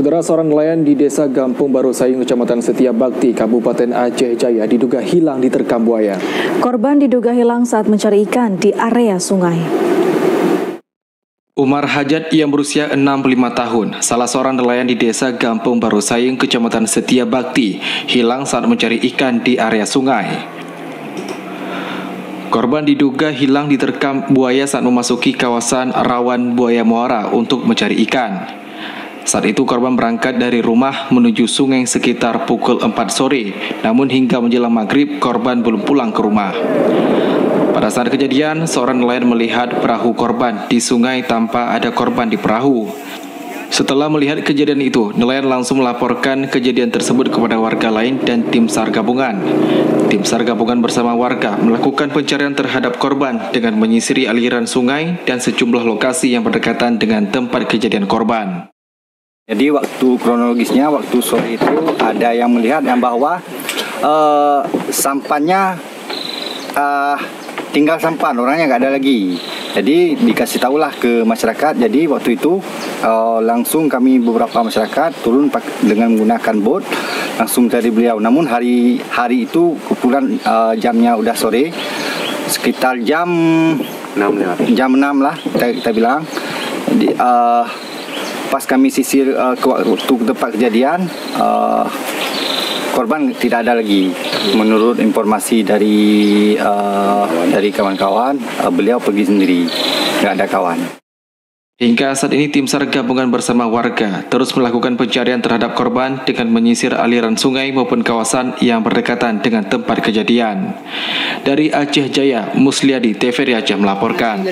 Saudara, seorang nelayan di Desa Gampung Baru Sayung, Kecamatan Setia Bakti, Kabupaten Aceh Jaya diduga hilang diterkam buaya. Korban diduga hilang saat mencari ikan di area sungai. Umar Hajat yang berusia 65 tahun, salah seorang nelayan di Desa Gampung Baru Sayung, Kecamatan Setia Bakti, hilang saat mencari ikan di area sungai. Korban diduga hilang diterkam buaya saat memasuki kawasan rawan buaya muara untuk mencari ikan. Saat itu korban berangkat dari rumah menuju sungai sekitar pukul 4 sore, namun hingga menjelang maghrib korban belum pulang ke rumah. Pada saat kejadian, seorang nelayan melihat perahu korban di sungai tanpa ada korban di perahu. Setelah melihat kejadian itu, nelayan langsung melaporkan kejadian tersebut kepada warga lain dan tim SAR gabungan. Tim SAR gabungan bersama warga melakukan pencarian terhadap korban dengan menyisiri aliran sungai dan sejumlah lokasi yang berdekatan dengan tempat kejadian korban. Jadi waktu kronologisnya, waktu sore itu ada yang melihat yang bahwa sampannya tinggal sampan, orangnya nggak ada lagi. Jadi dikasih tahulah ke masyarakat. Jadi waktu itu langsung kami beberapa masyarakat turun dengan menggunakan bot langsung cari beliau. Namun hari itu kebetulan jamnya udah sore, sekitar jam 6 lah kita bilang. Jadi, pas kami sisir ke tempat kejadian, korban tidak ada lagi. Menurut informasi dari kawan-kawan, beliau pergi sendiri, tidak ada kawan. Hingga saat ini tim SAR gabungan bersama warga terus melakukan pencarian terhadap korban dengan menyisir aliran sungai maupun kawasan yang berdekatan dengan tempat kejadian. Dari Aceh Jaya, Musliadi, TVRI Aceh melaporkan.